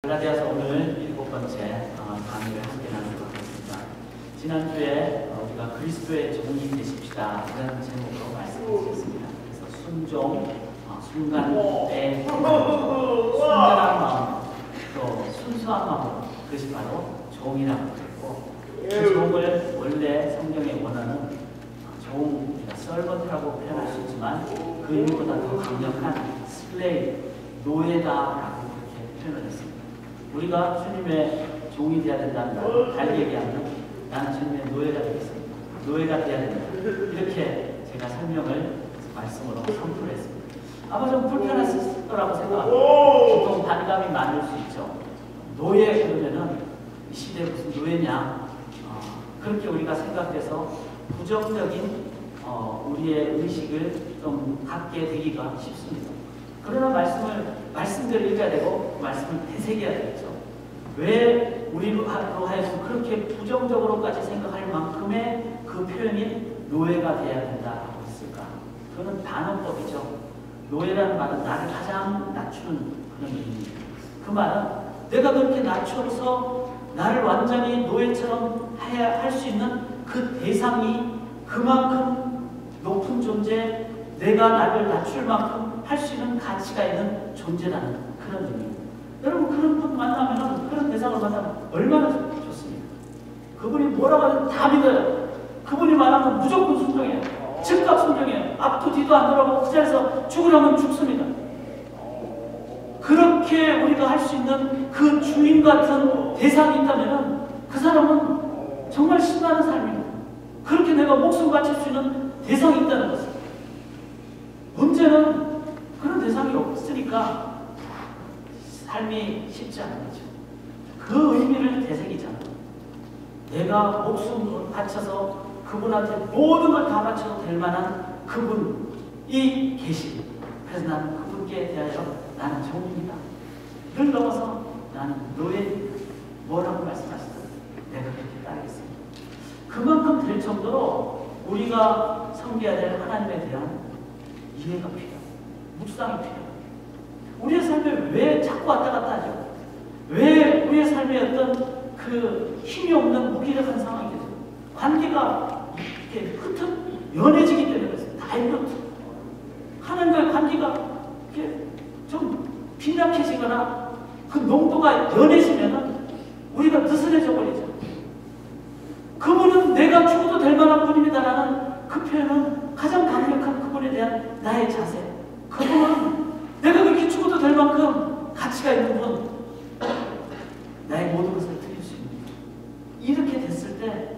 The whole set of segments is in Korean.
갈라디아서 오늘 7번째 강의를 함께 나누도록 하겠습니다. 지난주에 우리가 그리스도의 종이 되십시다 이런 제목으로 말씀을 드렸습니다. 그래서 순종, 순간의 순전한 마음, 또 순수한 마음, 그것이 바로 종이라고 했고, 그 종을 원래 성경에 원하는 종, 우리가 서번트라고 표현할 수 있지만 그 의미보다 더 강력한 슬레이브, 노예다라고 그렇게 표현을 했습니다. 우리가 주님의 종이 되어야 된다는 말, 달리 얘기하면 나는 주님의 노예가 되겠습니다. 노예가 되어야 된다. 이렇게 제가 설명을 말씀으로 선포를 했습니다. 아마 좀 불편했을 거라고 생각합니다. 보통 반감이 많을 수 있죠. 노예 그러면은 이 시대에 무슨 노예냐, 그렇게 우리가 생각해서 부정적인 우리의 의식을 좀 갖게 되기가 쉽습니다. 그러나 말씀대로 읽어야 되고 그 말씀을 되새겨야 되겠죠. 왜 우리로 하여금 그렇게 부정적으로까지 생각할 만큼의 그 표현이 노예가 되어야 된다고 했을까? 그거는 단어법이죠. 노예라는 말은 나를 가장 낮추는 그런 의미입니다. 그 말은 내가 그렇게 낮춰서 나를 완전히 노예처럼 할 수 있는 그 대상이 그만큼 높은 존재, 내가 나를 낮출 만큼 할 수 있는 가치가 있는 존재라는 그런 의미입니다. 여러분 그런 분 만나면, 그런 대상을 만나면 얼마나 좋습니까? 그분이 뭐라고 하든 다 믿어요. 그분이 말하면 무조건 순종해요. 즉각 순종해요. 앞도 뒤도 안 돌아보고 그 자리에서 죽으라면 죽습니다. 그렇게 우리가 할 수 있는 그 주인 같은 대상이 있다면 그 사람은 정말 신나는 삶입니다. 그렇게 내가 목숨 바칠 수 있는 대상이 있다는 것은, 문제는 그런 대상이 없으니까 삶이 쉽지 않은 거죠. 그 의미를 되새기잖아. 내가 목숨을 바쳐서 그분한테 모든 걸 다 바쳐도 될 만한 그분이 계시. 그래서 나는 그분께 대하여 나는 종입니다. 늘 넘어서 나는 노예입니다. 뭐라고 말씀하시든 내가 그렇게 따르겠습니다. 그만큼 될 정도로 우리가 섬겨야 될 하나님에 대한 이해가 필요합니다. 묵상이 필요합니다. 우리의 삶에 왜 자꾸 왔다 갔다 하죠? 왜 우리의 삶에 어떤 그 힘이 없는 무기력한 상황이 되죠? 관계가 이렇게 연해지기 때문에 그렇습니다. 다이버트. 하나님과의 관계가 이렇게 좀 빈약해지거나 그 농도가 연해지면 우리가 느슨해져 버리죠. 그분은 내가 죽어도 될 만한 분입니다라는 그 표현은 가장 강력한 그분에 대한 나의 자세. 그분은 내가 그렇게 죽어도 될 만큼 가치가 있는 분, 나의 모든 것을 드릴 수 있는 분. 이렇게 됐을 때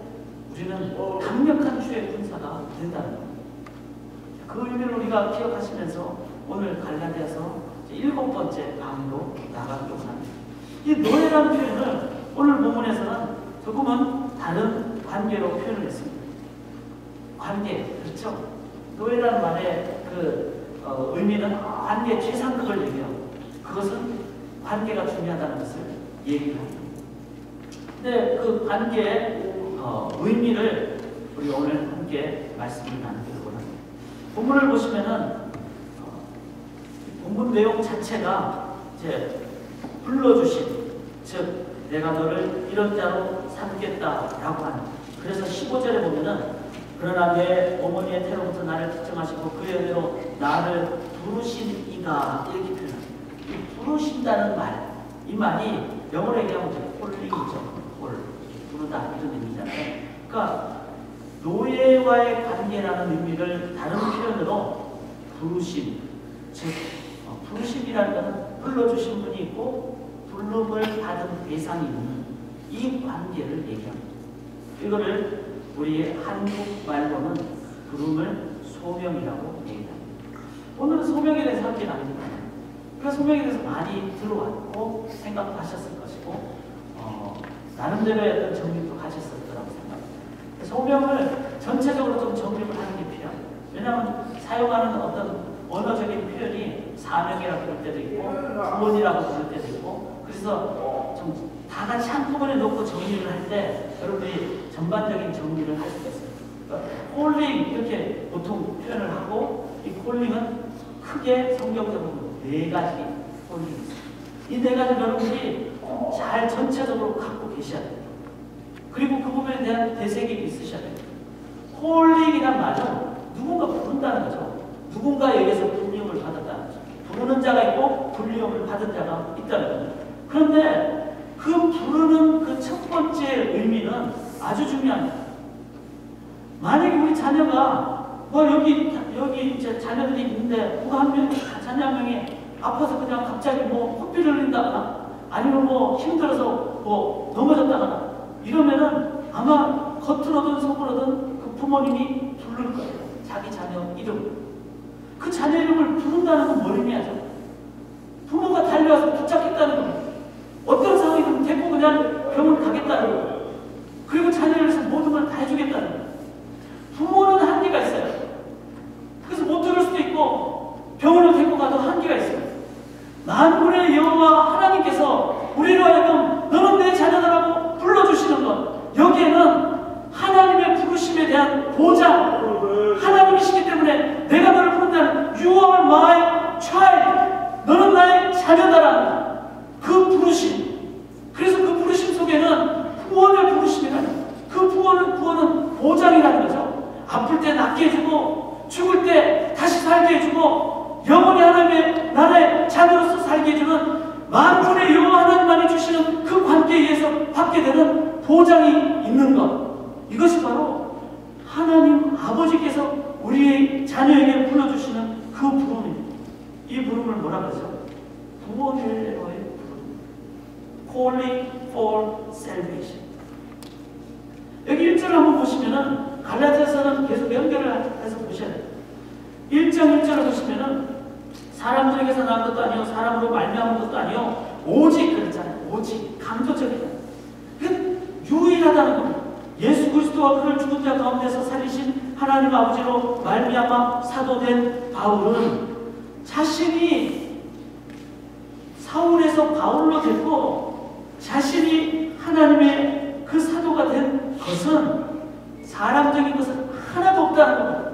우리는 강력한 주의 군사가 된다는 겁니다. 그 의미를 우리가 기억하시면서 오늘 갈라디아서 7번째 강의로 나가도록 합니다. 이 노예라는 표현을 오늘 본문에서는 조금은 다른 관계로 표현을 했습니다. 관계, 그렇죠? 노예라는 말의 그 의미는 관계 최상급을 얘기하고, 그것은 관계가 중요하다는 것을 얘기를 합니다. 근데 그 관계의 의미를 우리 오늘 함께 말씀을 나누도록 합니다. 본문을 보시면은 본문 내용 자체가 이제 불러주신, 즉 내가 너를 이런 자로 삼겠다라고 하는. 그래서 15절에 보면은 그러나 내 어머니의 태로부터 나를 특정하시고 그의 은혜로 나를 부르신 이가, 이렇게 표현합니다. 이 부르신다는 말, 이 말이 영어로 얘기하면 콜링이죠. 부르다 이런 의미잖아요. 그러니까 노예와의 관계라는 의미를 다른 표현으로 부르심, 즉 부르심이라는 것은 불러주신 분이 있고 부름을 받은 대상이 있는 이 관계를 얘기합니다. 이거를 우리의 한국말로는 부름을 소명이라고 얘기합니다. 오늘은 소명에 대해서 함께 나눕니다. 그 소명에 대해서 많이 들어왔고 생각하셨을 것이고 나름대로의 어떤 정리도 가셨을 거라고 생각합니다. 소명을 전체적으로 좀 정립을 하는 게 필요합니다. 왜냐하면 사용하는 어떤 언어적인 표현이 사명이라고 부를 때도 있고 구원이라고 부를 때도 있고, 그래서 좀 다 같이 한꺼번에 놓고 정리를 할 때 여러분들이 전반적인 정리를 할 수가 있어요. 그러니까 콜링 이렇게 보통 표현을 하고, 이 콜링은 크게 성경적으로 4가지 콜링이 있어요. 이 4가지 여러분들이 계셔야 됩니다. 그리고 그 부분에 대한 대책이 있으셔야 됩니다. 콜링이란 말은 누군가 부른다는 거죠. 누군가에게서 불리움을 받았다는 거죠. 부르는 자가 있고 불리움을 받은 자가 있다는 겁니다. 그런데 그 부르는 그 첫 번째 의미는 아주 중요합니다. 만약에 우리 자녀가 여기 이제 자녀들이 있는데 누가 한 명, 자녀 한 명이 아파서 그냥 갑자기 코피를 흘린다거나 아니면 힘들어서 넘어졌다거나 이러면은 아마 겉으로든 속으로든 그 부모님이 부를 거예요. 자기 자녀 이름을. 그 자녀 이름을 부른다는 건 뭘 의미하죠? 부모가 달려와서 붙잡겠다는 겁니다. 어떤 상황이든 데리고 그냥 병원 가겠다는 거예요. 그리고 자녀를 위해서 모든 걸 다 해주겠다는 거예요. 부모는 한계가 있어요. 그래서 못 들을 수도 있고 병원을 데리고 가도 한계가 있어요. 만군의 여호와 하나님께서 우리로 하여금 너는 내 자녀들하고 불러주시는 것, 여기에는 하나님의 부르심에 대한 보장, 하나님이시기 때문에 내가 너를 부른다는 You are my child, 너는 나의 자녀다라는 그 부르심. 그래서 그 부르심 속에는 구원의 부르심이라는, 그 구원은 보장이라는 거죠. 아플 때 낫게 해주고 죽을 때 다시 살게 해주고 영원히 하나님의 나라의 자녀로서 살게 해주는 만군의 여호와 하나님만이 주시는 그 관계에 의해서 받게 되는 보장이 있는 것, 이것이 바로 하나님 아버지께서 우리의 자녀에게 불러주시는 그 부름입니다. 이 부름을 뭐라 그러죠? 구원의 부름, Calling for Salvation. 여기 1절을 한번 보시면은 갈라디아서는 계속 연결을 해서 보셔야 돼요. 1장 1절을 보시면은 사람들에게서 난 것도 아니요 사람으로 말미암은 것도 아니요 오직 그랬잖아요. 오직 강조적이다. 유일하다는 겁니다. 예수 그리스도와 그를 죽은 자 가운데서 살리신 하나님 아버지로 말미암아 사도된 바울은 자신이 사울에서 바울로 됐고 자신이 하나님의 그 사도가 된 것은 사람적인 것은 하나도 없다는 겁니다.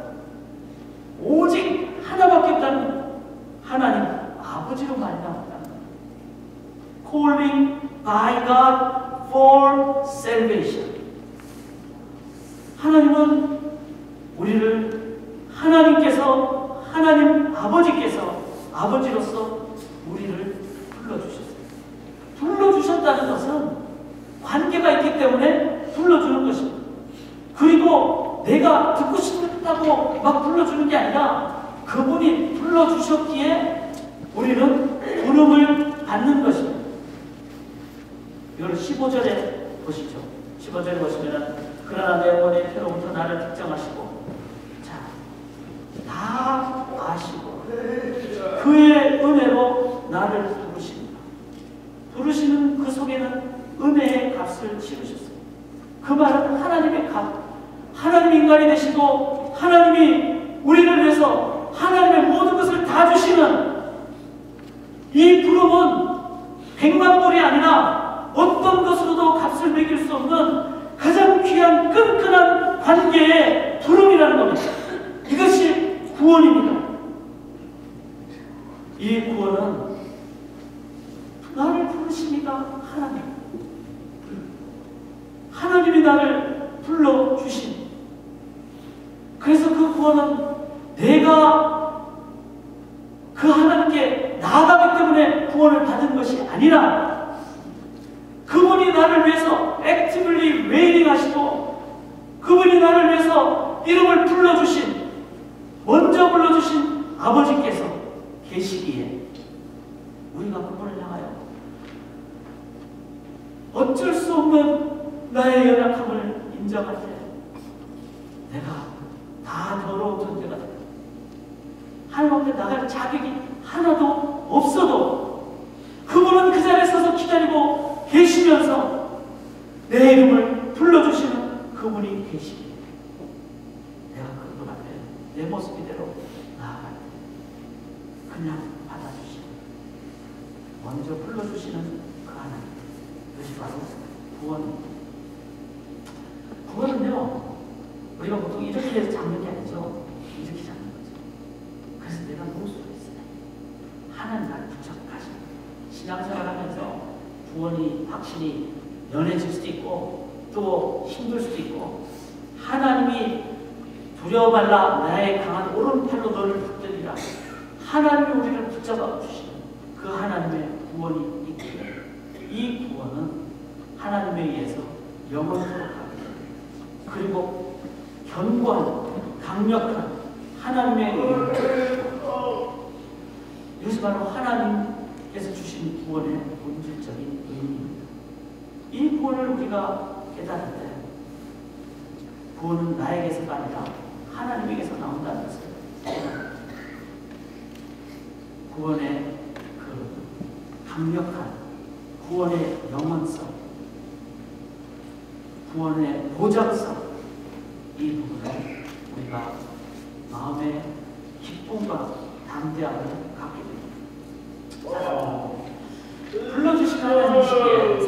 오직 하나밖에 없다는 겁니다. 하나님 아버지로 말미암았다는 겁니다. Calling by God for salvation. 하나님은 우리를 하나님께서 하나님 아버지께서 아버지로서 우리를 불러주셨어요. 불러주셨다는 것은 관계가 있기 때문에 불러주는 것입니다. 그리고 내가 듣고 싶다고 막 불러주는 게 아니라 그분이 불러주셨기에 우리는 부름을 받는 것입니다. 이걸 15절에 보시죠. 15절에 보시면 그러나 내 영혼의 피로부터 나를 특정하시고 다 아시고 그의 은혜로 나를 부르십니다. 부르시는 그 속에는 은혜의 값을 치르셨어요. 그 말은 하나님의 값, 하나님 인간이 되시고 하나님이 우리를 위해서 하나님의 모든 것을 다 주시는 이 부름은 백만불이 아니라 어떤 것으로도 값을 매길 수 없는 가장 귀한 끈끈한 관계의 부름이라는 겁니다. 이것이 구원입니다. 이 구원은 나를 부르시니까 하나님이 나를 불러주신, 그래서 그 구원은 내가 그 하나님께 나아가기 때문에 구원을 받은 것이 아니라 그분이 나를 위해서 actively waiting 하시고 그분이 나를 위해서 이름을 불러주신, 먼저 불러주신 아버지께서 계시기에 우리가 그분을 향하여 어쩔 수 없는 나의 연약함을 인정할 때 내가 다 더러운 존재가 된다. 하나님 앞에 나갈 자격이 하나도 없어도 그분은 그 자리에 서서 기다리고 계시면서 내 이름을 불러주시는 그분이 계시기에 내가 그분 앞에 내 모습 이대로 나아갈 때 그냥 받아주시는, 먼저 불러주시는 그 하나님, 그것이 바로 구원입니다. 구원은요, 우리가 보통 이렇게 잡는 게 아니죠. 이렇게 잡는 거죠. 그래서 내가 놓을 수가 있어요. 하나님 나를 붙잡고 가시는 거예요. 신앙생활 하면서 구원이 확실히 연해질 수도 있고 또 힘들 수도 있고 하나님이 두려워 말라 나의 강한 오른팔로 너를 붙들리라 하나님이 우리를 붙잡아 주시는 그 하나님의 구원이 있기에 이 구원은 하나님에 의해서 영원토록 가게 됩니다. 그리고 견고한 강력한 하나님의 의를 이것이 바로 하나님께서 주신 구원의 본질적인 의미입니다. 이 구원을 우리가 깨달을 때 구원은 나에게서가 아니라 하나님에게서 나온다는 것을 깨달습니다. 구원의 그 강력한 구원의 영원성, 구원의 보장성 이 부분을 우리가 마음의 기쁨과 담대함을 갖게 됩니다. 불러주신 하나님이시기에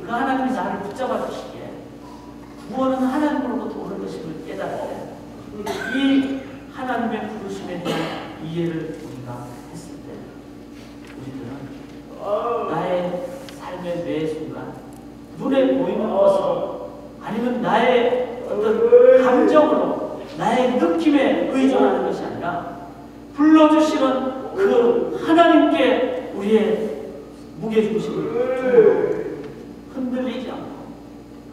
그 하나님이 나를 붙잡아 주시기에 구원은 하나님으로부터 오는 것임을 깨달을 때 이 하나님의 부르심에 대한 이해를 우리가 했을 때 우리들은 나의 삶의 매 순간 눈에 보이는 것으로 아니면 나의 어떤 감정으로 나의 느낌에 의존하는 것이 아니라 불러주시는 그 하나님께 우리의 무게중심을 두고 흔들리지 않고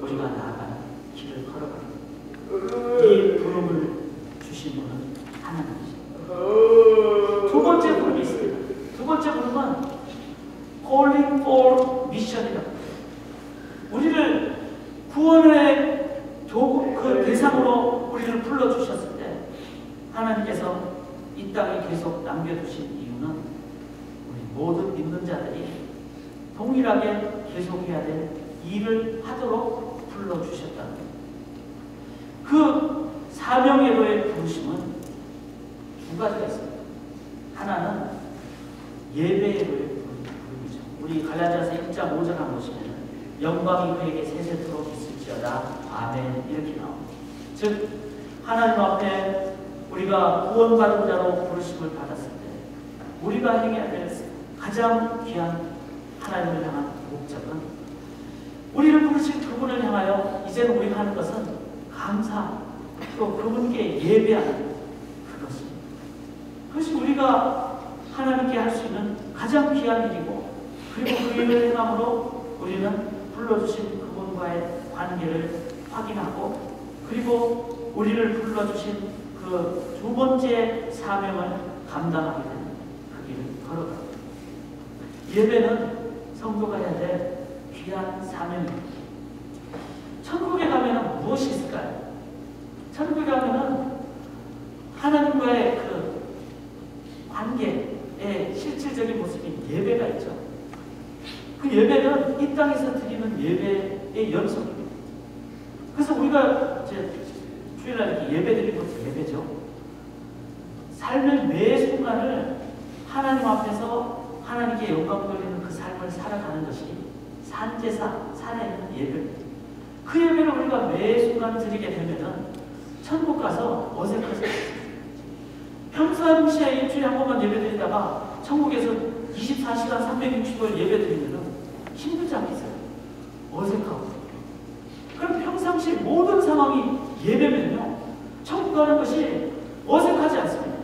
우리가 나아가는 길을 걸어갑니다. 이 부름을 주신 분은 하나님이십니다. 두 번째 부름이 있습니다. 두 번째 부름은 Calling for Mission이라고 합니다. 우리를 구원의 그 대상으로 우리를 불러주셨을 때 하나님께서 이 땅에 계속 남겨두신 이유는 우리 모든 믿는 자들이 동일하게 계속해야 될 일을 하도록 불러주셨다는 겁니다. 그 사명예로의 부르심은 두 가지가 있습니다. 하나는 예배예로의 부름이죠. 우리 갈라디아서 1장 5절 한번 보시면 영광이 그에게 세세토록 있을지어다 아멘 이렇게 나옵니다. 즉 하나님 앞에 우리가 구원받은 자로 부르심을 받았을 때 우리가 행해야 될 가장 귀한 하나님을 향한 목적은 우리를 부르신 그분을 향하여 이제는 우리가 하는 것은 감사 또 그분께 예배하는 그것입니다. 그것이 우리가 하나님께 할 수 있는 가장 귀한 일이고 그리고 그 일을 행함으로 우리는 불러주신 그분과의 관계를 확인하고 그리고 우리를 불러주신 그 두 번째 사명을 감당하게 되는 그 길을 걸어갑니다. 예배는 성도가 해야 될 귀한 사명입니다. 천국에 가면 무엇이 있을까요? 천국에 가면 하나님과의 그 관계의 실질적인 모습인 예배가 있죠. 그 예배는 이 땅에서 드리는 예배의 연속입니다. 그래서 우리가 이제 주일날 이렇게 예배 드리는 것도 예배죠. 삶의 매 순간을 하나님 앞에서 하나님께 영광 돌리는 그 삶을 살아가는 것이 산제사, 살아있는 예배입니다. 그 예배를 우리가 매 순간 드리게 되면은 천국 가서 어색하지 않습니다. 평상시에 일주일에 한 번만 예배 드리다가 천국에서 24시간 365일 예배 드리면은 힘들지 않겠어요? 어색하고. 그럼 평상시 모든 상황이 예배면요 천국 가는 것이 어색하지 않습니다.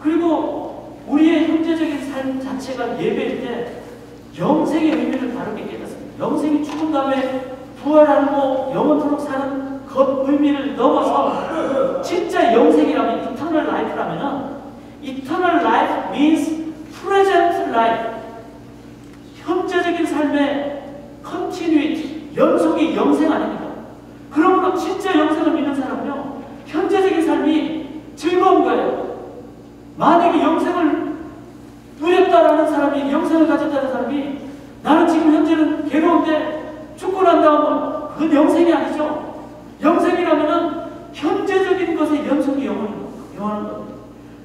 그리고 우리의 현재적인 삶 자체가 예배일 때 영생의 의미를 바르게 깨닫습니다. 영생이 죽은 다음에 부활하고 영원토록 사는 그 의미를 넘어서 진짜 영생이라면 eternal life라면 eternal life means present life. 현재적인 삶의 continuity, 연속이 영생 아닙니까? 그러므로 진짜 영생을 믿는 사람은요 현재적인 삶이 즐거운 거예요. 만약에 영생을 누렸다라는 사람이, 영생을 가졌다는 사람이 나는 지금 현재는 괴로운데 죽고 난 다음은 그건 영생이 아니죠. 영생이라면은 현재적인 것의 연속이 영원한 겁니다.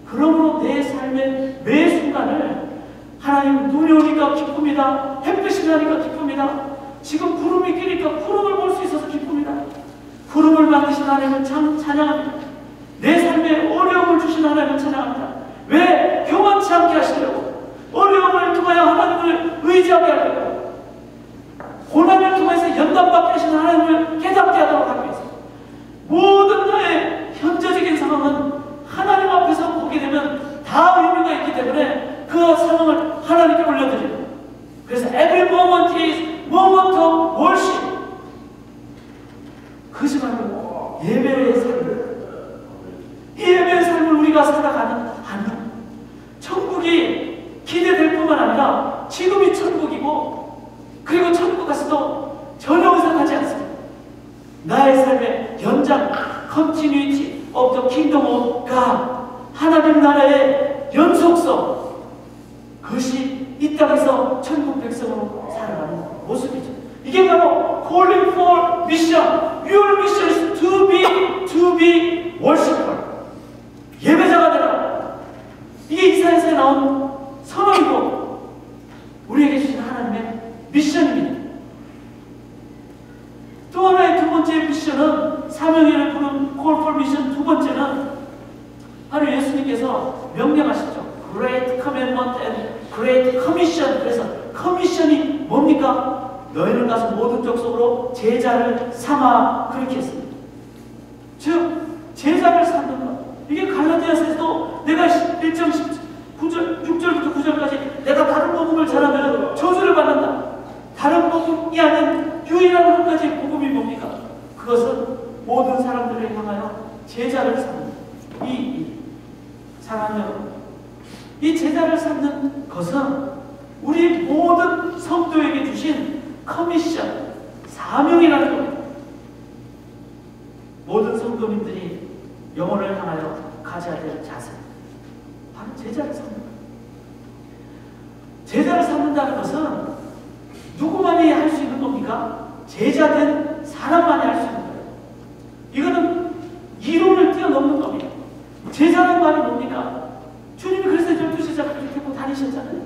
그러므로 내 삶의 매 순간을 하나님 눈이 오니까 기쁩니다. 햇빛이 나니까 기쁩니다. 지금 구름이 끼니까 구름을 볼 수 있어서 기쁩니다. 구름을 만드신 하나님을 찬양합니다. 내 삶에 어려움을 주신 하나님을 찬양합니다. 왜? 교만치 않게 하시려고. 어려움을 통하여 하나님을 의지하게 하려고. 고난을 통하여 영광받게 하시는 하나님을 깨닫게 하도록 하기 위해서 모든 나의 현재적인 상황은 하나님 앞에서 보게 되면 다 의미가 있기 때문에 그 상황을 하나님께 올려드립니다. 그래서 every moment is moment of worship. 그것이 바로 예배의 삶입니다. 이 예배의 삶을 우리가 살아가는 한은 천국이 기대될 뿐만 아니라 지금이 천국이고, 그리고 천국 가서도 전혀 의상하지 않습니다. 나의 삶의 연장, continuity of the kingdom of God, 하나님 나라의 연속성, 그것이 이 땅에서 천국 백성으로 살아가는 모습이죠. 이게 바로 calling for mission. Your mission is to be worshiper. 예배자가 되라. 이게 이사야서에 나온 선언이고 우리에게 주신 하나님의 미션입니다. 또 하나의 두 번째 미션은, 사명을 부른 call for mission 두 번째는 바로 예수님께서 명령하셨죠. Great Commandment and Great Commission. 그래서 커미션이 뭡니까? 너희는 가서 모든 족속으로 제자를 삼아, 그렇게 했습니다. 즉 제자를 삼는 것. 이게 갈라디아서에서도 내가 1장 6절부터 9절까지 내가 다른 복음을 전하면 저주를 받는다. 다른 복음이 아닌 유일한 한 가지 복음이 뭡니까? 그것은 모든 사람들을 향하여 제자를 삼는 사랑하는 여러분, 이 제자를 삼는 것은 우리 모든 성도에게 주신 커미션, 사명이라는 겁니다. 모든 성도님들이 영혼을 향하여 가져야 될 자세, 바로 제자를 삼는 거예요. 제자를 삼는다는 것은 누구만이 할 수 있는 겁니까? 제자된 사람만이 할 수 있는 거예요. 이거는 이론을 뛰어넘는 겁니다. 제자는 말이 뭡니까? 주님이 그래서 12제자를 그렇게 데리고 다니셨잖아요.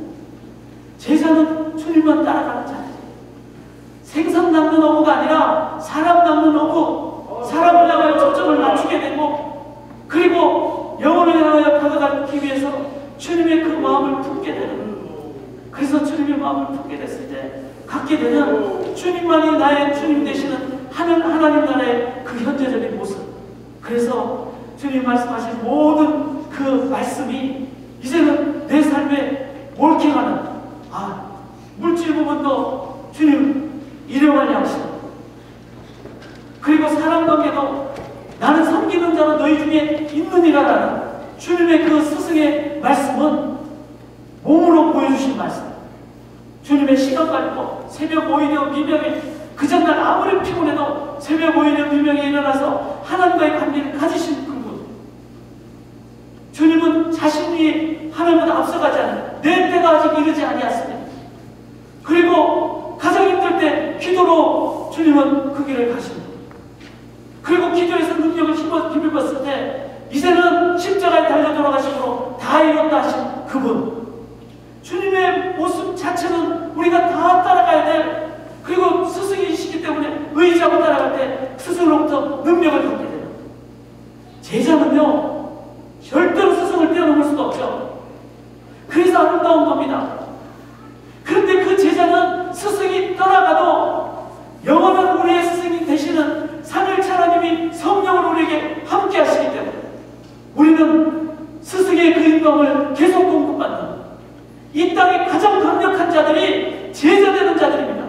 제자는 주님만 따라가는 자예요. 생선 낚는 어부가 아니라 사람 낚는 어부, 사람을 향하여 초점을 맞추게 되고, 그리고 영혼을 향하여 다가가기 위해서 주님의 그 마음을 품게 되는, 그래서 주님의 마음을 품게 됐을 때 갖게 되는 주님만이 나의 주님 되시는 하나님 나라의 그 현재적인 모습. 그래서 주님 말씀하신 모든 그 말씀이 이제는 내 삶에 몰킹하는, 물질 부분도 주님 일용할 양식, 그리고 사람 관계도 나는 섬기는 자는 너희 중에 있느니라라는 주님의 그 스승의 말씀은 몸으로 보여주신 말씀. 주님의 시간 가지고 새벽 5일이요 미명에, 그 전날 아무리 피곤해도 새벽 5일이요 미명에 일어나서 하나님과의 관계를 가지신 그분. 주님은 자신이 하나님보다 앞서가지 않아요. 내 때가 아직 이르지 아니었습니다. 그리고 가장 힘들 때 기도로 주님은 그 길을 가십니다. 그리고 기도에서 능력을 힘입었을 때 이제는 십자가에 달려 돌아가심으로 다 이뤘다 하신 그분. 주님의 모습 자체는 우리가 다 따라가야 될, 그리고 스승이시기 때문에 의지하고 따라갈 때 스승으로부터 능력을 받게 돼요. 제자는요 절대로 스승을 뛰어넘을 수가 없죠. 그래서 아름다운 겁니다. 그런데 그 제자는 스승이 떠나가도 영원한 우리의 스승이 되시는 삼일체 하나님이 성령을 우리에게 함께 하시기 때문에 우리는 스승의 그 인도함을 계속 공급받는, 이 땅의 가장 강력한 자들이 제자되는 자들입니다.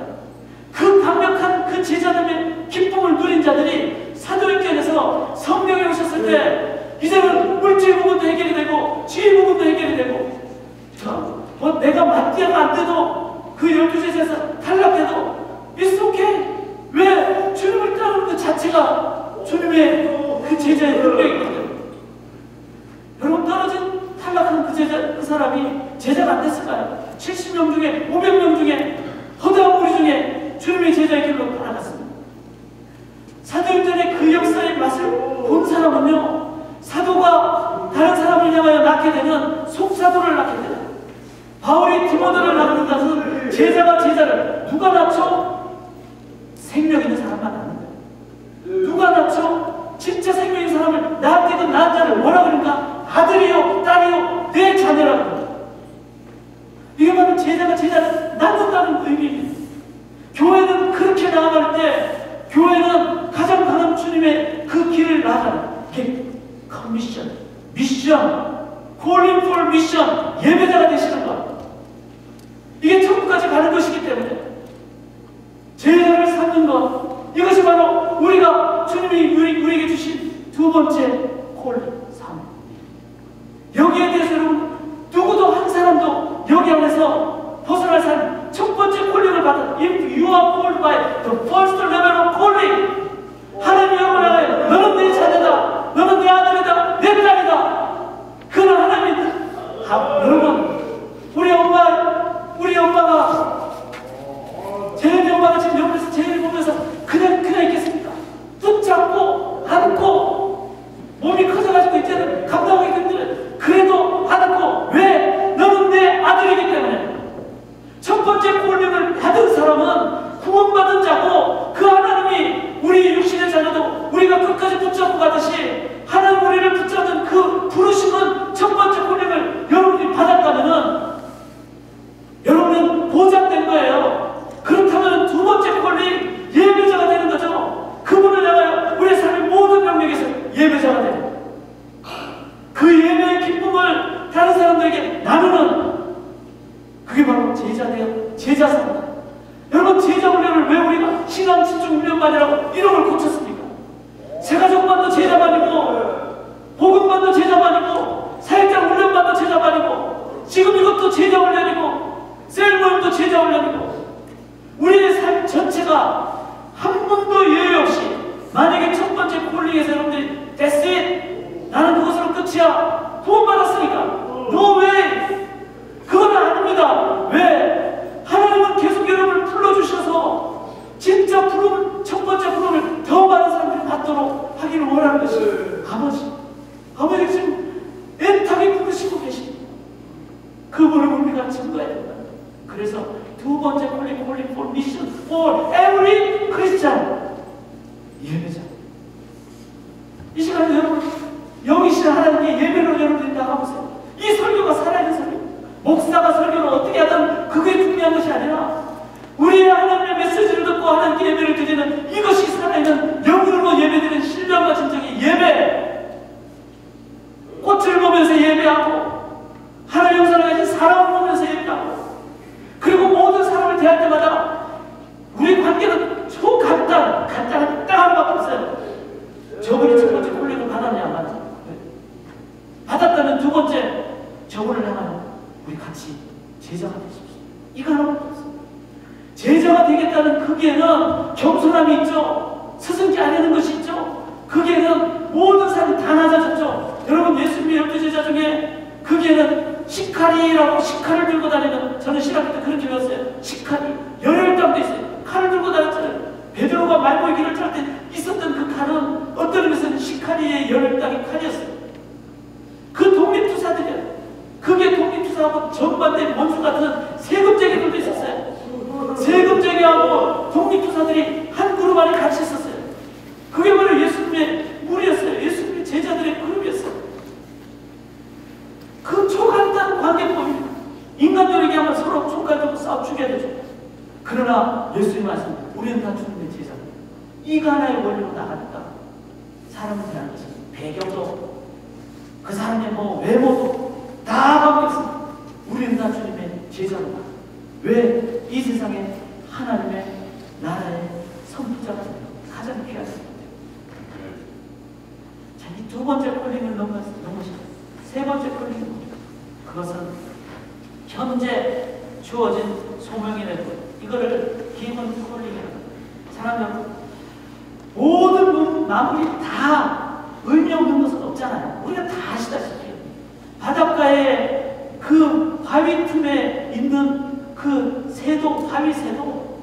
그 강력한 그 제자됨의 기쁨을 누린 자들이 사도행전에서 성령이 오셨을 때 이제는 물질 부분도 해결이 되고 지혜 부분도 해결이 되고, 내가 마띠아가 안 돼도 그 12제자에서 탈락해도 it's okay. 왜? 주님을 따르는 그 자체가 주님의 그 제자의 능력이기 때문에. 여러분, 떨어진 탈락한 그 제자, 그 사람이 제자가 안 됐을까요? 70명 중에 500명 중에 허다한 무리 중에 주님의 제자의 길로 따라갔습니다. 사도행전의 그 역사의 맛을 본 사람은요, 사도가 다른 사람을 향하여 낳게 되면 속사도를 낳게 돼요. 바울이 디모데를 낳는 것은 제자가 제자를 누가 낳죠? 생명 있는 사람만 낳는 거예요. 누가 낳죠? 진짜 생명 있는 사람을 나갈 때 교회는 가장 강한 주님의 그 길을 나가는 게 커미션, 미션, 콜링 폴 미션, 예배자가 되시는 것. 이게 천국까지 가는 것이기 때문에 제자를 삼는 것, 이것이 바로 우리가 주님이 우리에게 주신 두 번째 콜링, 삶. 여기에 대해서 여러분 누구도 한 사람도 여기 안에서 벗어날 사람, 첫 번째 콜링을 받은 If you are called by the first level of calling, 하나님이 여러분 알아요. 너는 내 자녀다, 너는 내 아들이다, 내 딸이다. 그는 하나님, 여러분 우리 엄마가 재현이 엄마가 지금 옆에서 재현이 보면서 그냥 있겠습니까? 붙잡고 안고 몸이 커져가지고 이제는 감당하기 힘들어요. 그래도 안고. 왜? 너는 내 아들이기 때문에. 첫 번째 콜링을 받은 사람은 구원받은 자고, 그 하나님이 우리 육신의 자녀도 우리가 끝까지 붙잡고 가듯이 하나님 우리를 붙잡는 그 부르심은, 첫 번째 콜링을 여러분이 받았다면은 여러분은 보장된 거예요. 그렇다면 두 번째 콜링, 예배자가 되는 거죠. 그분을 향하여 우리 삶의 모든 영역에서 예배자가 되는 거예요. 그 예배의 기쁨을 다른 사람들에게 나누는, 그게 바로 제자사입니다. 여러분, 제자 훈련을 왜 우리가 신앙 집중 훈련반이라고 이름을 고쳤습니까? 세가족반도 제자반이고, 복음반도 제자반이고, 사역장 훈련반도 제자반이고, 지금 이것도 제자 훈련이고, 셀모임도 제자 훈련이고, 우리의 삶 전체가 한 번도 예외 없이, 만약에 첫 번째 콜링에서 여러분들이 That's it! 나는 그것으로 끝이야! 구원받았으니까! No way! 그건 아닙니다. 왜? 하나님은 계속 여러분을 불러주셔서 진짜 부름, 첫 번째 부름을 더 많은 사람들이 받도록 하기를 원하는 것이 아버지 지금 애타게 부르시고 계십니다. 그 부름을 우리가 증거해야 된다. 그래서 두 번째 콜링 for mission for every Christian, 예배자. 이 시간에 여러분 영이신 하나님께 예배로 여러분들이 나가보세요. 이 설교가 살아있는 설교. 목사가 설교를 어떻게 하든 그게 중요한 것이 아니라 우리의 하나님의 메시지를 듣고 하나님께 예배를 드리는 이것이 살아있는 영으로 예배드리는 신령과 진정의 예배. 꽃을 보면서 예배하고 하나님 형상을 가진 사람을 보면서 예배하고, 그리고 모든 사람을 대할 때마다 우리 관계는 간단한 딱 한 밖에 없어요. 저분이 첫 번째 콜링을 받았냐 안 받았냐. 받았다면 두 번째 저분을 향하여 우리 같이 제자가 되십시오. 이거 하나밖에 없어요. 제자가 되겠다는 거기에는 겸손함이 있죠. 스승기 아니는 것이 있죠. 거기에는 모든 사람이 다 낮아졌죠. 여러분, 예수님의 12제자 중에 거기에는 식칼을 들고 다니는, 저는 신학교 때 그렇게 배웠어요. 식칼이 18장도 있어요. 칼을 들고 다녔잖아요. 베드로가 말고의 길을 짤 때 있었던 그 칼은 어떤 의미에서는 식칼이의 18장의 칼이었어요. 그 독립투사들이에요. 그게 독립투사하고 정반대 원수 같은 세금쟁이들도 있었어요. 세금쟁이하고 독립투사들이 한 그룹 안에 같이 있었어요. 그게 바로 예수님의 무리였어요. 예수님의 제자들의 그룹이었어요. 그 초간단 관계법입니다. 인간적으로 얘기하면 서로 총칼 들고 싸워 죽여야 되죠. 그러나 예수님 말씀, 우리는 다 주님의 제자입니다. 이거 하나의 원리로 나가니까 사람을 대하는 것은 배경도, 그 사람의 외모도 다 바뀌었습니다. 우리는 다 주님의 제자로 나. 왜? 이 세상에 하나님의 나라의 선포자가 되는 가장 귀한 것. 자, 이 두 번째 콜링을 넘으시고 세 번째 콜링은 뭡니까? 그것은 현재 주어진 소명이 되는 것. 이거를 기본 콜링이라고 합니다. 사람 여러분, 모든 마무리 다 의미 없는 것은 없잖아요. 우리가 다 아시다시피 바닷가에 그 바위 틈에 있는 그 새도, 바위 새도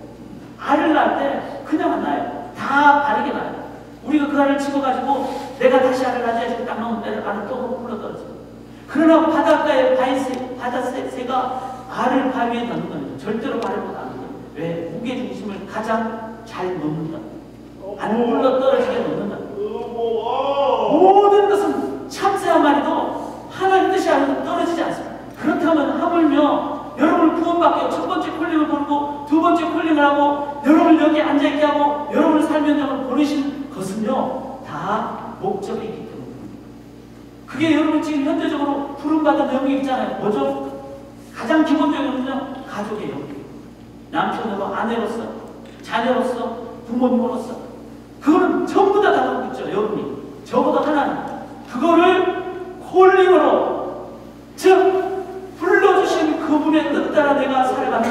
알을 낳을 때 그냥 안 나요. 다 바르게 나요. 우리가 그 알을 집어가지고 내가 다시 알을 낳아야지 딱 넣으면 내 알을 또 굴러떨어져. 그러나 바닷가에 바닷새가 알을 바위에 넣는 거예요. 절대로 바르고 안 넣는 거예요. 왜? 무게중심을 가장 잘 놓는다. 안 굴러떨어지게 놓는다. 모든 것은 참새 한 마리도 하나님 뜻이 아니면 떨어지지 않습니다. 그렇다면 하물며 여러분을 구원받기 첫 번째 콜링을 부르고 두 번째 콜링을 하고 여러분을 여기 앉아있게 하고 여러분을 삶의 현장을 보내신 것은요 다 목적이 있기 때문에 그게 여러분 지금 현대적으로 부름받은 영역이 있잖아요. 뭐죠? 가장 기본적으로는요 가족의 영역. 남편으로, 아내로서, 자녀로서, 부모님으로서 그거는 전부 다 다가오고 있죠. 여러분이 저보다 하나님 그거를 콜링으로 즉 불러주신 그분의 뜻 따라 내가 살아가는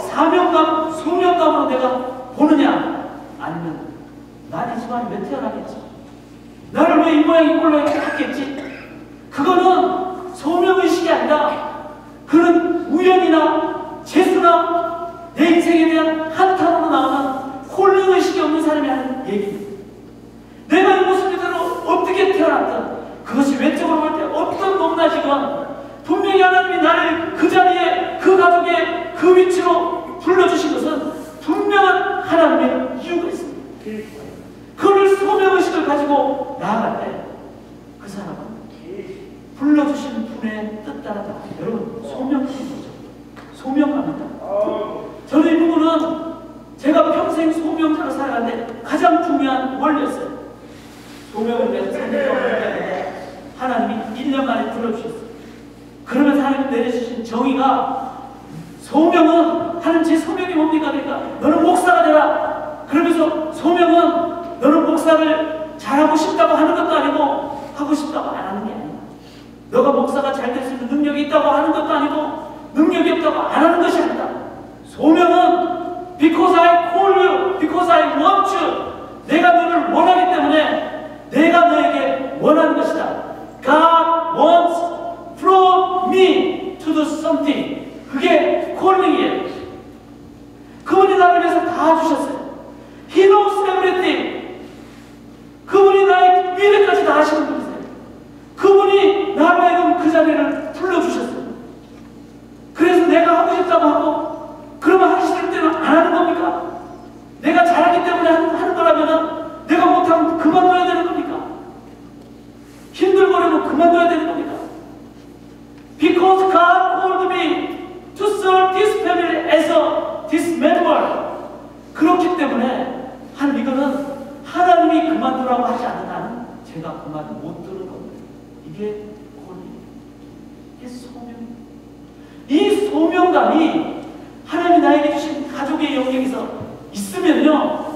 사명감, 소명감으로 내가 보느냐 아니면 난 이 집안에 왜 태어나겠지? 나를 왜 이 모양 이 꼴로 이렇게 했겠지? 그거는 소명의식이 아니라 그는 우연이나 재수나 내 인생에 대한 한탄으로 나오는 콜링의식이 없는 사람이 하는 얘기입니다. 내가 이 모습 그대로 어떻게 태어났든 그것이 외적으로 볼 때 어떤 높낮이건 분명히 하나님이 나를 그 자리에 그 가족의 그 위치로 불러주신 것은 분명한 하나님의 이유가 있습니다. 그를 소명의식을 가지고 나아갈 때 그 사람은 불러주신 분의 뜻 따라 여러분 소명감이 뭐죠? 소명감입니다. 저는 이 부분은 제가 평생 소명자로 살아가는데 가장 중요한 원리였어요. 소명을 위해서 선택을 했는데 하나님이 1년 만에 불러주셨어요. 그러면서 하나님 내려주신 정의가 소명은 하나님 제 소명이 뭡니까? 그러니까 너는 목사가 되라. 그러면서 소명은 너는 목사를 잘하고 싶다고 하는 것도 아니고 하고 싶다고 안 하는 게 아니야. 너가 목사가 잘 될 수 있는 능력이 있다고 하는 것도 아니고 능력이 없다고 안 하는 것이 아니다. 소명은 because I call you, because I want you. 내가 너를 원하기 때문에 내가 너에게 원하는 것이다. God wants from me to do something. 그게 calling이에요. 그분이 나를 위해서 다 주셨어요. He knows everything. 그분이 나의 미래까지 다 하시는 분이세요. 그분이 나로 하여금 그 자리를 불러주셨어요. 그래서 내가 하고 싶다고 하고 그러면 하기 싫을 때는 안 하는 겁니까? 내가 잘하기 때문에 하는 거라면 내가 못하면 그만둬야 되는 겁니까? 힘들거리면 그만둬야 되는 겁니까? Because God called me to serve this family as this member. 그렇기 때문에 이거는 하나님이 그만두라고 하지 않는 한은 제가 그만 못 두는 겁니다. 이게 이게 소명입니다. 이 소명감이 하나님이 나에게 주신 가족의 영역에서 있으면요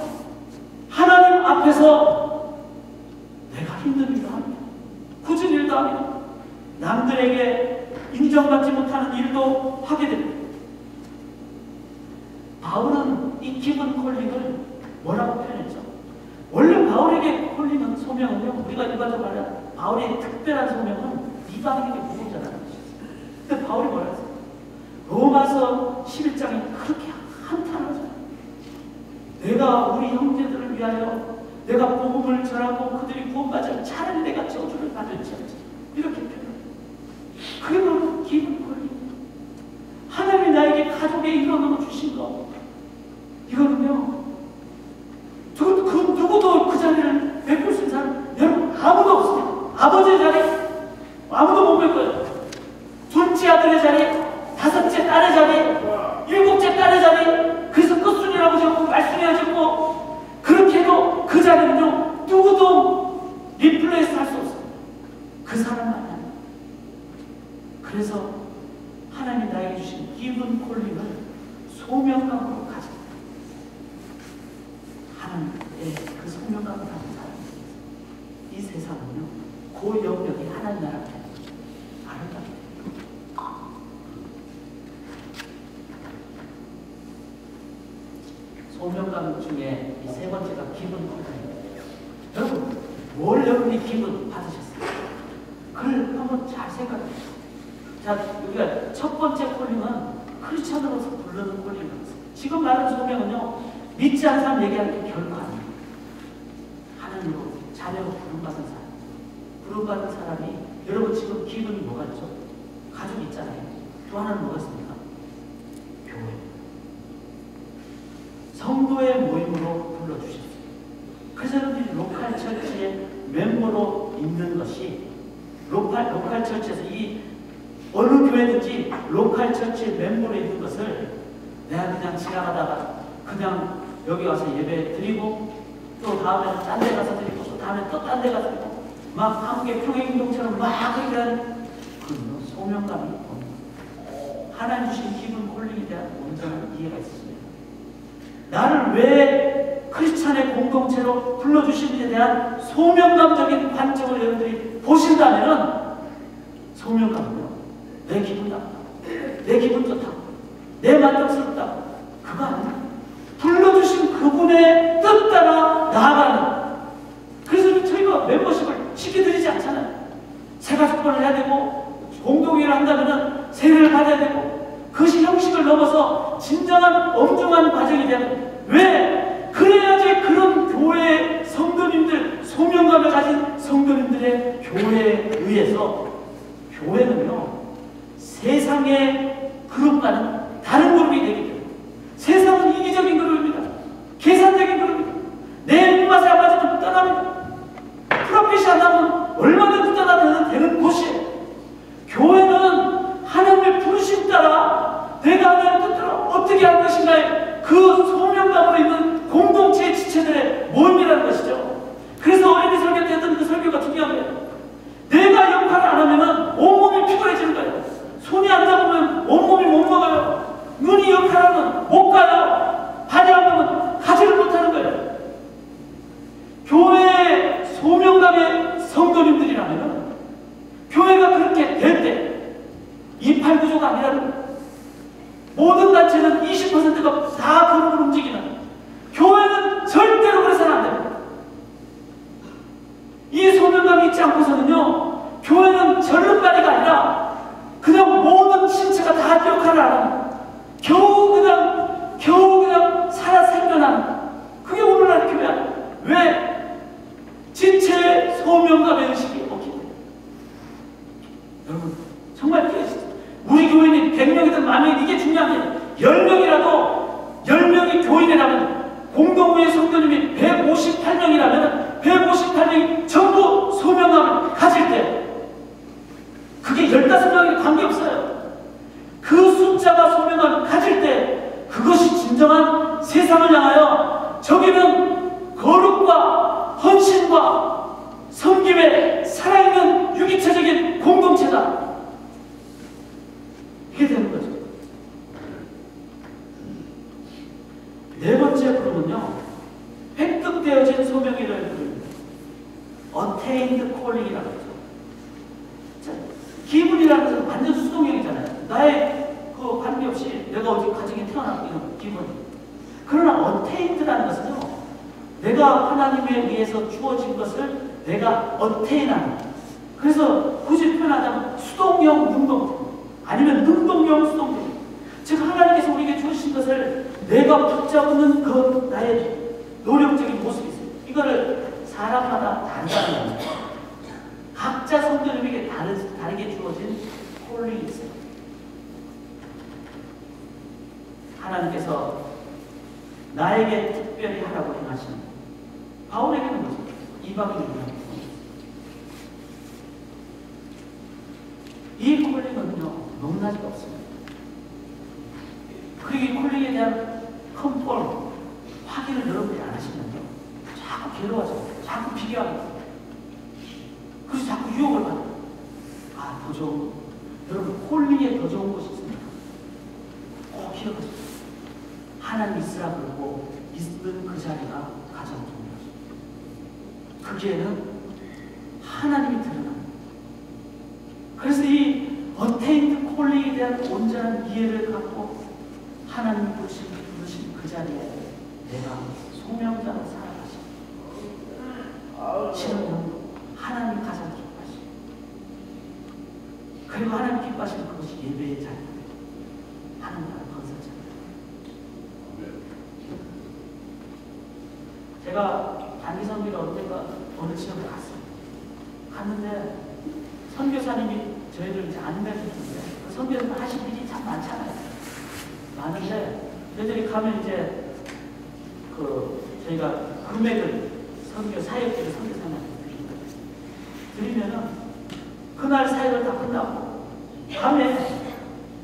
하나님 앞에서 내가 힘든 일도 합니다. 굳은 일도 합니다. 남들에게 인정받지 못하는 일도 하게 됩니다. 바울은 이 기본 콜링을 뭐라고 표현했죠? 원래 바울에게 콜링은 소명은요 우리가 일반적으로 말하는 바울의 특별한 소명은 이방인에게 복음 전하는 것이었어요. 근데 바울이 뭐라 했어요? 로마서 11장에 그렇게 한탄하잖아요. 내가 우리 형제들을 위하여 내가 복음을 전하고 그들이 구원받으면 차라리 내가 저주를 받을지 않지. 이렇게 표현해요. 그게 바로 기본 콜링입니다. 하나님이 나에게 가족의 일원으로 주신 거 이거는요 누구도 그 자리를 메꿀 수 있는 사람 여러분 아무도 없습니다. 아버지의 자리 아무도 못 메꿔요. 둘째 아들의 자리, 다섯째 딸의 자리, 일곱째 딸의 자리. 그래서 끝순이라고 적고 말순이라고 적고 그렇게 해도 그 자리는요 누구도 리플레이스 할 수 없어요. 그 사람만 합니다. 그래서 하나님이 나에게 주신 기분 콜링을 소명감으로 가져 하나님의 그 소명감을 가진 사람입니다. 이 세상은요 그 영역이 하나님 나라 앞에 아름답게 소명감 중에 이 세 번째가 기분 콜링입니다. 여러분 뭘 여러분이 기분 받으셨어요? 그걸 한번 잘 생각해보세요. 자, 우리가 첫 번째 콜링은 크리스천으로서 부르는 콜링입니다. 지금 말하는 소명은요 믿지 않는 사람 얘기하는 게 결코 아니에요. 하나님으로 자녀로 부름받은 사람. 부름받은 사람이 여러분 지금 기분이 뭐가 있죠? 가족이 있잖아요. 또 하나는 뭐가 있습니까? 교회. 성도의 모임으로 불러주셨어요. 그래서 여러분들이 로컬 처치의 멤버로 있는 것이 로컬 처치에서 이 어느 교회든지 로컬 처치의 멤버로 있는 것을 내가 그냥 지나가다가 그냥 여기 와서 예배 드리고 또 다음에 딴 데 가서 드리고 또 다음에 또 딴 데 가서 드리고 막 한국의 평행운동처럼 막 그렇게 하는 그 소명감이 없는 하나님 주신 기분 콜링에 대한 온전한 이해가 있습니다. 나를 왜 크리스찬의 공동체로 불러주신 데 대한 소명감적인 관점을 여러분들이 보신다면 소명감은요, 내 기분 나쁘다, 내 기분 좋다, 내 만족스럽다, 그거 아니야. 불러주신 그분의 뜻 따라 나아가는. 그래서 저희가 멤버십을 시켜드리지 않잖아요. 새가족권을 해야 되고 공동회를 한다면 세례를 받아야 되고 그것이 형식을 넘어서 진정한 엄중한 과정이 되는. 왜? 그래야지 그런 교회 성도님들, 소명감을 가진 성도님들의 교회에 의해서 교회는요, 세상의 그룹과는 다른 그룹이 되기 때문에. 세상은 이기적인 그룹입니다. 계산적인 그룹입니다. 내 입맛에 안 맞으면 떠납니다. 프로핏이 안 나면 얼마든지 떠나도 되는 곳이에요. 교회는 하나님의 부르심 따라 내가 하나님의 뜻대로 어떻게 할 것인가에 그 소명감으로 있는 공동체의 지체들의 모임이라는 것이죠. 그래서 어린이 설교 때 했던 그 설교가 중요한 거예요. 내가 역할을 안 하면 온몸이 피곤해지는 거예요. 손이 안 잡으면 온몸이 못 먹어요. 눈이 역할하면 못 가요. 발이 안 가면 가지를 못하는 거예요. 교회의 소명감의 성도님들이라면 교회가 그렇게 될 때 289조가 아니라는 거예요. 모든 단체는 20%가 다 그룹을 움직이는, 교회는 절대로 그래서는 안 됩니다. 이 소명감이 있지 않고서는요, 교회는 절름발이가 아니라 그냥 모든 신체가 다 역할을 하는, 겨우 그냥 살아 생겨나는, 그게 오늘날 교회야. 왜? 지체의 소명감의 의식이 없기 때문에. 여러분, 정말 우리 교인이 100명이든 10,000명, 이게 중요한 게 10명이 교인이라면, 공동구의 성도님이 158명이라면 158명이 전부 소명감을 가질 때, 그게 15명이 관계없어요. 그 숫자가 소명감을 가질 때 그것이 진정한 세상을 향하여 저기는 거룩과 헌신과 섬김에 살아있는 유기체적인 공동체다. 이게 되는 거죠. 네 번째 부름은요, 획득되어진 소명이라는 부릅니다. Attained Calling이라고 하죠. 자, 기분이라는 것은 완전 수동형이잖아요. 나의 그 관계없이 내가 어디 가정에 태어났고 이런 기분. 그러나 Attained라는 것은요, 내가 하나님에 의해서 주어진 것을 내가 attain하는. 그래서 굳이 표현하자면 수동형, 능동, 아니면 능동형, 수동형. 즉 하나님께서 우리에게 주신 것을 내가 붙잡는 그 나의 노력적인 모습이 있어요. 이거를 사람마다 다르다는 겁니다. 각자 성도님에게 다르게 주어진 콜링이 있어요. 하나님께서 나에게 특별히 하라고 행하시는, 바울에게는 뭐죠? 이방인이라고. 이 콜링은요, 높낮이가 없습니다. 그리고 이 콜링에 대한 컨펌, 확인을 여러분들이 안 하시면요, 자꾸 괴로워져, 자꾸 비교하게 돼요. 그래서 자꾸 유혹을 받아요. 아, 더 좋은, 여러분, 콜링에 더 좋은 곳이 있습니다. 꼭 기억하세요. 하나님 있으라 그러고 있는 그 자리가 가장 좋은 것입니다. 거기에는 하나님이 드러납니다. 그래서 이 어테인드 콜링에 대한 온전한 이해를 갖고 하나님이 부르신 그 자리에 내가 소명자로 살아가시고 신은 하나님이 가장 기뻐하시고, 그리고 하나님 기뻐하시는 그것이 예배의 자리입니다. 하나님 나라 건설 자리. 제가 단기 선교를 어느 지역에 갔는데 선교사님이 저희들 이제 안내해주는데, 그 선교사님 하실 일이 참 많잖아요. 많은데 저희들이 가면 이제 저희가 금액을 선교 사역비를 선교사님한테 드리면은 그날 사역을 다 끝나고 밤에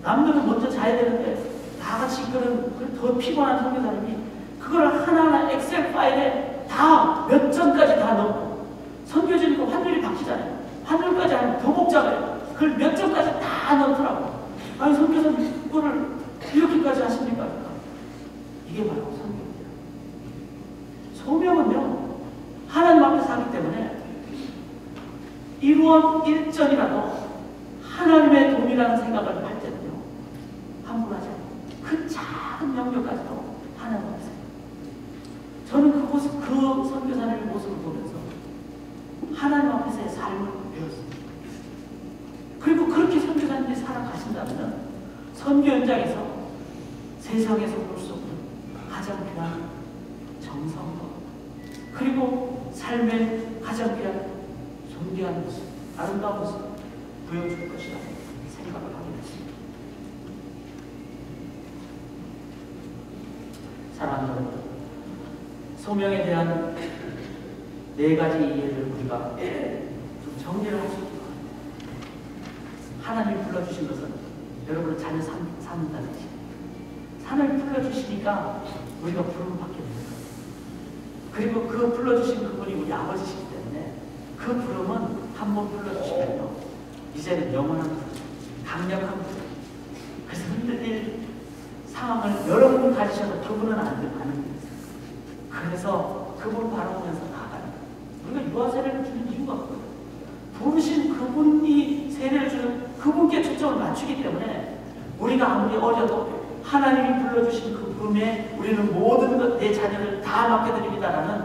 남들은 먼저 자야 되는데 다 다 같이 이끄는 더 피곤한 선교사님이 그걸 하나하나 엑셀 파일에 다 몇 점까지 다 넣고 선교지니까 환율이 바뀌잖아요. 환율까지 하면 더 복잡해요. 그걸 몇 점까지 다 넣더라고. 아니 선교사님 그거를 이렇게까지 하십니까? 이게 바로 선교입니다. 소명은요 하나님 앞에서 하기 때문에 1원 1전이라도 하나님의 돈이라는 생각을 할 때는요 함부로 하지 않아요. 그 작은 영역까지도 하나님 앞에서 저는 그 선교사님의 모습을 보면서 하나님 앞에서의 삶을 배웠습니다. 그리고 그렇게 선교사님들이 살아가신다면 선교 현장에서 세상에서 볼 수 없는 가장 귀한 정성과 그리고 삶의 가장 귀한 존귀한 모습, 아름다운 모습 보여줄 것이라고 생각을 하게 됐습니다. 사랑하는 여러분, 소명에 대한 4가지 이해를 우리가 좀 정리를 할 수 있도록 합니다. 하나님이 불러주신 것은 여러분을 자녀 삼는다는 것입니다. 산을 불러주시니까 우리가 부름을 받게 됩니다. 그리고 그 불러주신 그분이 우리 아버지시기 때문에 그 부름은 한번 불러주시면요 이제는 영원한 부름, 강력한 부름. 그래서 흔들릴 상황을 여러분 가지셔도 그분은 안 됩니다. 그래서 그분 바라보면서 나아가는 우리가 유아 세례를 주는 이유가 없거든요. 부르신 그분이 세례를 주는 그분께 초점을 맞추기 때문에 우리가 아무리 어려도 하나님이 불러주신 그 부름에 우리는 모든 것, 내 자녀를 다 맡겨드립니다라는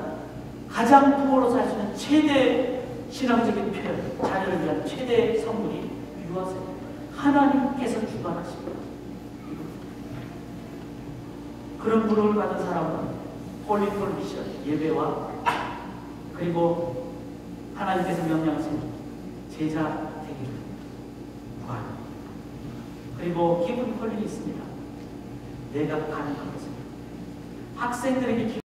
가장 부모로서 할 수 있는 최대 신앙적인 표현, 자녀를 위한 최대의 선물이 유아 세례. 하나님께서 주관하십니다. 그런 부름을 받은 사람은 홀리풀 미션, 예배와 그리고 하나님께서 명령하신 제자 되기를 구하는 그리고 기분 콜링이 있습니다. 내가 가는 그것은 학생들에게